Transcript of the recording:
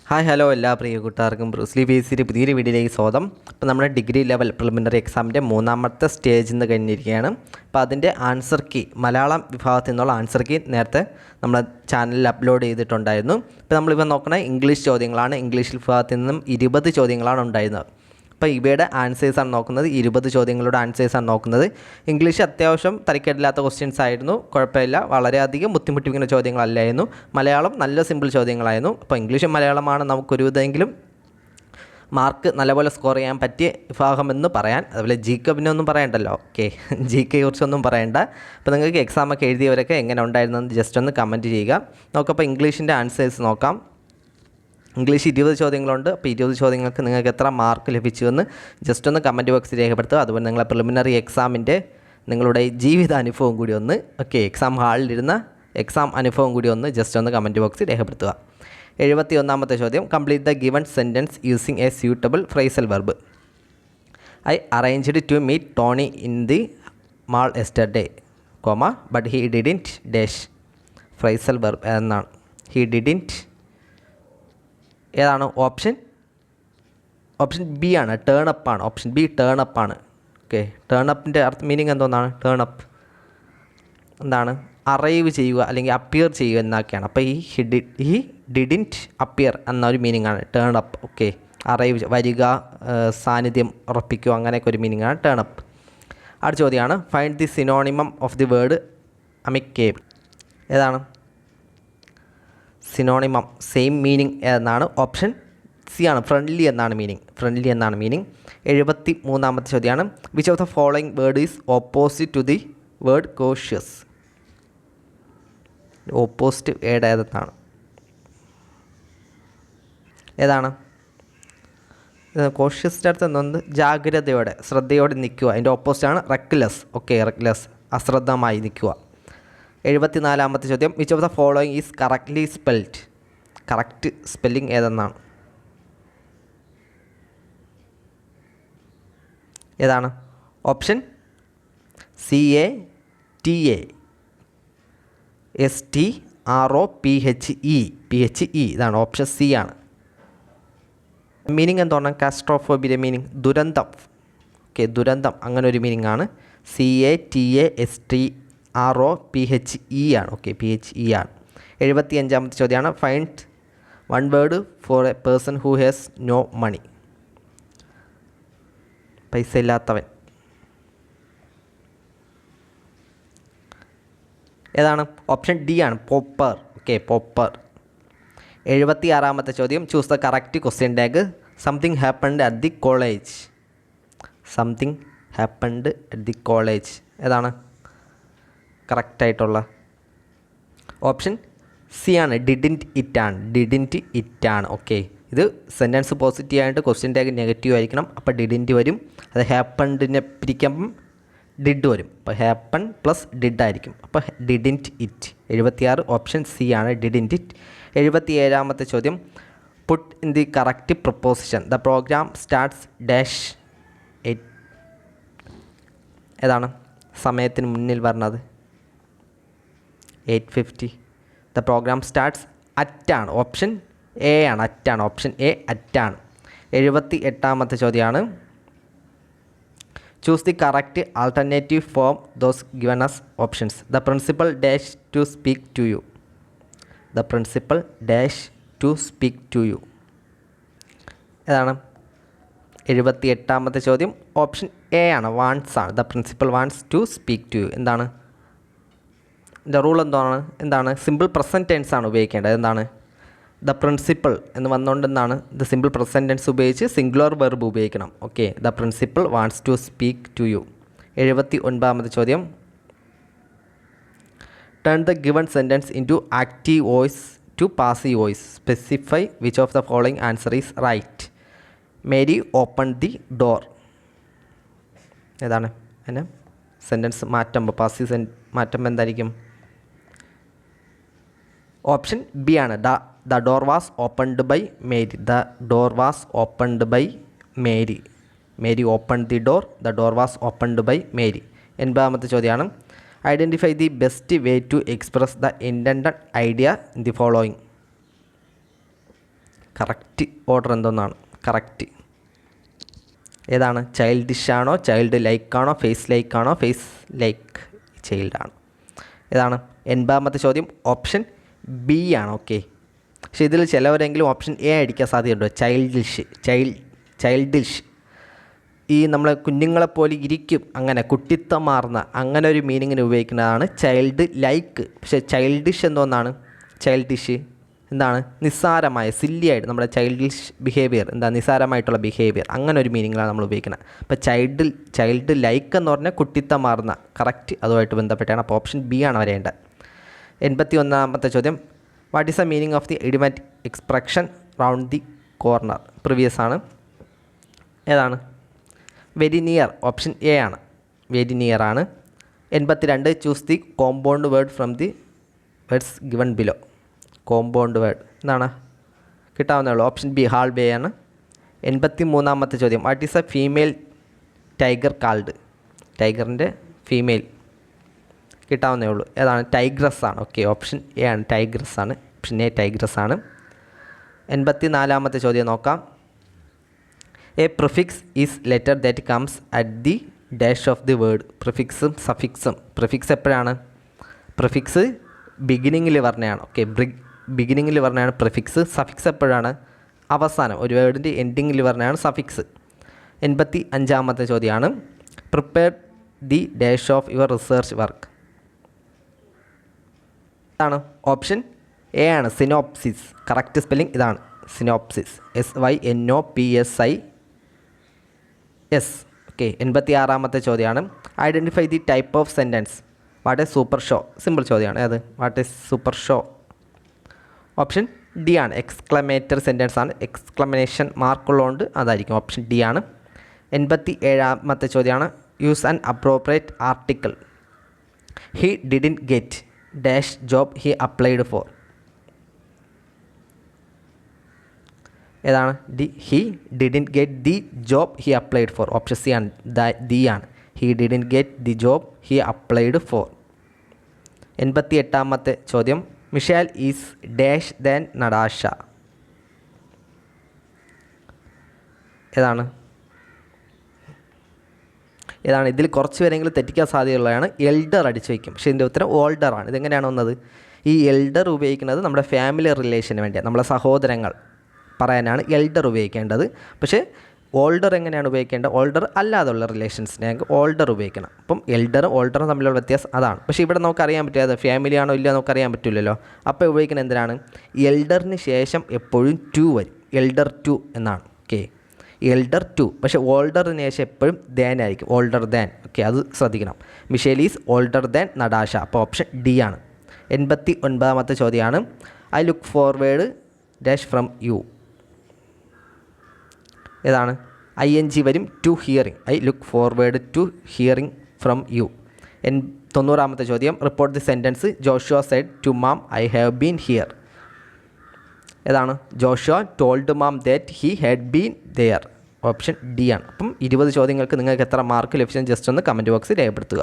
Hi hello എല്ലാ പ്രിയ കൂട്ടുകാർക്കും Bruce Lee ബേസിൻ്റെ പുതിയൊരു വീഡിയോയിലേക്ക് സ്വാഗതം. അപ്പോൾ നമ്മുടെ ഡിഗ്രി ലെവൽ പ്രിലിമിനറി എക്സാമിൻ്റെ മൂന്നാമത്തെ സ്റ്റേജിൽ നിന്ന് കഴിഞ്ഞിരിക്കുകയാണ്. അപ്പോൾ അതിൻ്റെ ആൻസർ കീ മലയാളം വിഭാഗത്തിൽ നിന്നുള്ള ആൻസർ കീ നേരത്തെ നമ്മുടെ ചാനലിൽ അപ്ലോഡ് ചെയ്തിട്ടുണ്ടായിരുന്നു. ഇപ്പോൾ നമ്മളിപ്പോൾ നോക്കണ ഇംഗ്ലീഷ് ചോദ്യങ്ങളാണ്. ഇംഗ്ലീഷ് വിഭാഗത്തിൽ നിന്നും 20 ചോദ്യങ്ങളാണ് ഉണ്ടായിരുന്നത്. അപ്പോൾ ഇവയുടെ ആൻസേഴ്സാണ് നോക്കുന്നത്. 20 ചോദ്യങ്ങളുടെ ആൻസേഴ്സാണ് നോക്കുന്നത്. ഇംഗ്ലീഷ് അത്യാവശ്യം തരക്കേടില്ലാത്ത ക്വസ്റ്റ്യൻസ് ആയിരുന്നു, കുഴപ്പമില്ല. വളരെയധികം ബുദ്ധിമുട്ടിപ്പിക്കുന്ന ചോദ്യങ്ങളല്ലായിരുന്നു. മലയാളം നല്ല സിമ്പിൾ ചോദ്യങ്ങളായിരുന്നു. അപ്പോൾ ഇംഗ്ലീഷും മലയാളമാണ് നമുക്കൊരു ഇതെങ്കിലും മാർക്ക് നല്ലപോലെ സ്കോർ ചെയ്യാൻ പറ്റിയ വിഭാഗമെന്ന് പറയാൻ. അതുപോലെ ജി കെ പിന്നെ ഒന്നും പറയണ്ടല്ലോ. ഓക്കെ, ജി കെ കുറിച്ചൊന്നും പറയണ്ട. അപ്പോൾ നിങ്ങൾക്ക് എക്സാമൊക്കെ എഴുതിയവരൊക്കെ എങ്ങനെ ഉണ്ടായിരുന്നെന്ന് ജസ്റ്റ് ഒന്ന് കമൻറ്റ് ചെയ്യുക. നമുക്കപ്പോൾ ഇംഗ്ലീഷിൻ്റെ ആൻസേഴ്സ് നോക്കാം. ഇംഗ്ലീഷ് 20 ചോദ്യങ്ങളുണ്ട്. അപ്പോൾ 20 ചോദ്യങ്ങൾക്ക് നിങ്ങൾക്ക് എത്ര മാർക്ക് ലഭിച്ചു എന്ന് ജസ്റ്റ് ഒന്ന് കമൻറ്റ് ബോക്സിൽ രേഖപ്പെടുത്തുക. അതുപോലെ നിങ്ങളെ പ്രിലിമിനറി എക്സാമിൻ്റെ നിങ്ങളുടെ ജീവിതാനുഭവം കൂടി ഒന്ന് എക്സാം ഹാളിലിരുന്ന എക്സാം അനുഭവം കൂടി ഒന്ന് ജസ്റ്റ് ഒന്ന് കമൻറ്റ് ബോക്സിൽ രേഖപ്പെടുത്തുക. 71ാമത്തെ ചോദ്യം, complete the given sentence using a suitable phrasal verb. I arranged to meet Tony in the mall yesterday, but he didn't dash. Phrasal verb എന്നാണ്. ഹി ഡിഡിൻറ്റ് ഏതാണ്? ഓപ്ഷൻ ബി ആണ്, ടേൺ അപ്പ് ആണ്. Option B turn up ആണ്. Okay, turn അപ്പിൻ്റെ meaning എന്തോന്നാണ്? Turn up എന്താണ്? Arrive ചെയ്യുക അല്ലെങ്കിൽ അപ്പിയർ ചെയ്യുക എന്നൊക്കെയാണ്. അപ്പോൾ ഈ ഡിഡിൻറ്റ് അപ്പിയർ എന്നൊരു മീനിങ് ആണ് ടേൺ അപ്പ്. ഓക്കെ, അറൈവ് വരിക, സാന്നിധ്യം ഉറപ്പിക്കുക, അങ്ങനെയൊക്കെ ഒരു മീനിങ് ആണ് ടേൺ അപ്പ്. അടുത്ത ചോദ്യമാണ്, find the synonym of the word amicable. ഏതാണ് സിനോണിമം? സെയിം മീനിങ് എന്നാണ്. ഓപ്ഷൻ സി ആണ്, ഫ്രണ്ട്ലി എന്നാണ് മീനിങ്. ഫ്രണ്ട്ലി എന്നാണ് മീനിങ്. 73ാമത്തെ ചോദ്യമാണ്, which of the following word is opposite to the word cautious. Opposite word ഏതാണ്? കോഷ്യസിൻ്റെ അടുത്ത് എന്തൊന്ന്? ജാഗ്രതയോടെ, ശ്രദ്ധയോടെ നിൽക്കുക. അതിൻ്റെ ഓപ്പോസിറ്റാണ് റെക്ലെസ്. ഓക്കെ, റെക്ലെസ് അശ്രദ്ധമായി നിൽക്കുക. 74ാമത്തെ ചോദ്യം, which of the following is correctly spelled. Correct spelling ഏതെന്നാണ്? ഏതാണ്? ഓപ്ഷൻ CATA STROPHE ഇതാണ് ഓപ്ഷൻ സി ആണ്. മീനിങ് എന്താണ്? കാസ്ട്രോഫോബിയുടെ മീനിങ് ദുരന്തം. ഓക്കെ, ദുരന്തം അങ്ങനെ ഒരു മീനിങ് ആണ്. CATASTROPHE ആണ്. ഓക്കെ, PHE ആണ്. 75ാമത്തെ ചോദ്യമാണ്, find one word for a person who has no money. പൈസ ഇല്ലാത്തവൻ. ഏതാണ്? ഓപ്ഷൻ ഡി ആണ്, പോപ്പർ. Okay, pauper. 76ാമത്തെ ചോദ്യം, choose the correct question tag. Something happened at the college. Something happened at the college ഏതാണ് കറക്റ്റായിട്ടുള്ള? ഓപ്ഷൻ സി ആണ്, didn't it ആണ്. ഡിഡിൻറ്റ് ഇറ്റ് ആണ്. ഓക്കെ, ഇത് സെൻറ്റൻസ് പോസിറ്റീവ് ആയിട്ട് ക്വസ്റ്റ്യൻ ടാഗ് നെഗറ്റീവ് ആയിരിക്കണം. അപ്പോൾ ഡിഡിൻറ്റ് വരും. അത് ഹാപ്പൻഡിനെ പിരിക്കുമ്പം ഡിഡ് വരും. അപ്പോൾ ഹാപ്പൺ പ്ലസ് ഡിഡ് ആയിരിക്കും. അപ്പോൾ ഡിഡിൻറ്റ് ഇറ്റ്. 76 ഓപ്ഷൻ സി ആണ്, ഡിഡിൻറ്റ് ഇറ്റ്. 77ാമത്തെ ചോദ്യം, put in the correct preposition. The program starts dash 8. ഏതാണ് സമയത്തിന് മുന്നിൽ പറഞ്ഞത്? 8:50. ദ പ്രോഗ്രാം സ്റ്റാർട്ട്സ് അറ്റാണ്. ഓപ്ഷൻ എ ആണ്, അറ്റാണ്. ഓപ്ഷൻ എ അറ്റാണ്. 78ാമത്തെ ചോദ്യമാണ്, choose the correct alternative form those given as options. The principal dash to speak to you. The principal dash to speak to you ഏതാണ്? 78ാമത്തെ ചോദ്യം ഓപ്ഷൻ എ ആണ്, വാണ്ട്സ് ആണ്. The principal wants to speak to you. എന്താണ് ഇതിൻ്റെ rule? എന്താണ് simple present tense ആണ് ഉപയോഗിക്കേണ്ടത്. എന്താണ്? ദ പ്രിൻസിപ്പൽ എന്ന് വന്നുകൊണ്ട് എന്താണ്? ദ സിമ്പിൾ പ്രസൻറ്റ് ടെൻസ് ഉപയോഗിച്ച് സിംഗുലർ വെർബ് ഉപയോഗിക്കണം. Okay, the principal wants to speak to you. 79ാമത്തെ ചോദ്യം, turn the given sentence in to active voice to passive voice. Specify which of the following answer is right. Mary open the door. ഏതാണ്? അതിന് sentence മാറ്റുമ്പോൾ passive മാറ്റുമ്പോൾ എന്തായിരിക്കും? Option B ആണ്, the door was opened by Mary. The door was opened by Mary. Mary open the door. The door was opened by Mary. 80ാമത്തെ ചോദ്യമാണ്, identify the best way to express the intended idea in the following. Correct order എന്തോന്നാണ് correct ഏതാണ്? Childish ആണോ, child like ആണോ, face like ആണോ, face like ചൈൽഡാണ്? ഏതാണ്? 80ാമത്തെ ചോദ്യം ഓപ്ഷൻ ബി ആണ്. ഓക്കെ, പക്ഷേ ഇതിൽ ചിലവരെങ്കിലും ഓപ്ഷൻ എ അടിക്കാൻ സാധ്യതയുണ്ടോ? ചൈൽഡിഷ് ഈ നമ്മളെ കുഞ്ഞുങ്ങളെപ്പോലെ ഇരിക്കും, അങ്ങനെ കുട്ടിത്തമാർന്ന അങ്ങനെ ഒരു മീനിങ്ങിന് ഉപയോഗിക്കുന്നതാണ് ചൈൽഡ് ലൈക്ക്. പക്ഷേ ചൈൽഡിഷ് എന്തോന്നാണ്? ചൈൽഡിഷ് എന്താണ്? നിസ്സാരമായ സില്ലിയായിട്ട് നമ്മുടെ ചൈൽഡിഷ് ബിഹേവിയർ, എന്താ നിസ്സാരമായിട്ടുള്ള ബിഹേവിയർ, അങ്ങനെ ഒരു മീനിങ്ങിലാണ് നമ്മൾ ഉപയോഗിക്കുന്നത്. അപ്പോൾ ചൈൽഡ് ലൈക്ക് എന്ന് പറഞ്ഞാൽ കുട്ടിത്തമാർന്ന, കറക്റ്റ് അതുമായിട്ട് ബന്ധപ്പെട്ടാണ്. അപ്പോൾ ഓപ്ഷൻ ബി ആണ് വരേണ്ടത്. 81ാമത്തെ ചോദ്യം what is the meaning of the idiomatic expression round the corner? Previous ആണ്. ഏതാണ്? Very near. ഓപ്ഷൻ എ ആണ്, വെരി നിയർ ആണ്. 82 choose the compound word from the words given below. Compound word എന്താണ്? കിട്ടാവുന്നേ ഉള്ളൂ. Option B hall bay ആണ്. 83ാമത്തെ ചോദ്യം what is a female tiger called? ടൈഗറിൻ്റെ ഫീമെയിൽ കിട്ടാവുന്നേ ഉള്ളൂ. ഏതാണ്? ടൈഗ്രസ് ആണ്. ഓക്കെ, ഓപ്ഷൻ എ ആണ്, ടൈഗ്രസ് ആണ്. ഓപ്ഷൻ എ ടൈഗ്രസ് ആണ്. 84ാമത്തെ ചോദ്യം നോക്കാം. A prefix is letter that comes at the dash of the word. പ്രിഫിക്സും സഫിക്സും. പ്രിഫിക്സ് എപ്പോഴാണ്? പ്രിഫിക്സ് ബിഗിനിങ്ങിൽ പറഞ്ഞതാണ്. ഓക്കെ, ബിഗിനിങ്ങിൽ പറഞ്ഞാണ് പ്രിഫിക്സ്. സഫിക്സ് എപ്പോഴാണ്? അവസാനം ഒരു വേർഡിൻ്റെ എൻഡിങ്ങിൽ പറഞ്ഞാണ് സഫിക്സ്. 85ാമത്തെ ചോദ്യമാണ് prepare the dash of your research work. ഇതാണ് ഓപ്ഷൻ എ ആണ്, സിനോപ്സിസ്. കറക്റ്റ് സ്പെല്ലിംഗ് ഇതാണ്, സിനോപ്സിസ്. SYNOPSIS. ഓക്കെ, 86ാമത്തെ ചോദ്യമാണ് identify the type of sentence. What is super show? Simple ചോദ്യമാണ്. അത് what is super show? Option D ആണ്, exclamatory sentence ആണ്. Exclamation മാർക്കുള്ളതുകൊണ്ട് അതായിരിക്കും. ഓപ്ഷൻ ഡി ആണ്. 87ാമത്തെ ചോദ്യമാണ് use an appropriate article. He didn't get dash job he applied for. ഏതാണ്? He didn't get the job he applied for. Option C ആണ്, the ആണ്. He didn't get the job he applied for. 88ാമത്തെ ചോദ്യം Michelle is dash than Natasha. ഏതാണ്? ഇതിൽ കുറച്ച് പേരെങ്കിലും തെറ്റിക്കാൻ സാധ്യതയുള്ളതാണ്. Elder അടിച്ചു വയ്ക്കും, പക്ഷേ ഇതിൻ്റെ ഉത്തരം ഓൾഡർ ആണ്. ഇതെങ്ങനെയാണ് വന്നത്? ഈ എൽഡർ ഉപയോഗിക്കുന്നത് നമ്മുടെ ഫാമിലി റിലേഷന് വേണ്ടിയാണ്, നമ്മളെ സഹോദരങ്ങൾ പറയാനാണ് എൽഡർ ഉപയോഗിക്കേണ്ടത്. പക്ഷേ ഓൾഡർ എങ്ങനെയാണ് ഉപയോഗിക്കേണ്ടത്? ഓൾഡർ അല്ലാതുള്ള റിലേഷൻസിനെ ഓൾഡർ ഉപയോഗിക്കണം. അപ്പം എൽഡറും ഓൾഡറും തമ്മിലുള്ള വ്യത്യാസം അതാണ്. പക്ഷേ ഇവിടെ നമുക്കറിയാൻ പറ്റും അത് ഫാമിലി ആണോ ഇല്ല നമുക്കറിയാൻ പറ്റില്ലല്ലോ. അപ്പോൾ ഉപയോഗിക്കുന്നത് എന്തിനാണ്? എൽഡറിന് ശേഷം എപ്പോഴും ടു വരും, എൽഡർ ടു എന്നാണ്. Okay, elder to. പക്ഷേ ഓൾഡറിന് ശേഷം എപ്പോഴും ദാൻ ആയിരിക്കും, ഓൾഡർ ദാൻ. ഓക്കെ, അത് ശ്രദ്ധിക്കണം. Michelle is older than Natasha. അപ്പോൾ ഓപ്ഷൻ ഡി ആണ്. 89ാമത്തെ ചോദ്യമാണ് I look forward dash from you. ഏതാണ്? ING വരും, to hearing. I look forward to hearing from you. 90ാമത്തെ ചോദ്യം report the sentence Joshua said to mom I have been here. ഏതാണ്? Joshua told mom that he had been there. Option D ആണ്. അപ്പം 20 ചോദ്യങ്ങൾക്ക് നിങ്ങൾക്ക് എത്ര mark ലഭിച്ചെന്ന് just ഒന്ന് കമൻറ്റ് ബോക്സിൽ രേഖപ്പെടുത്തുക.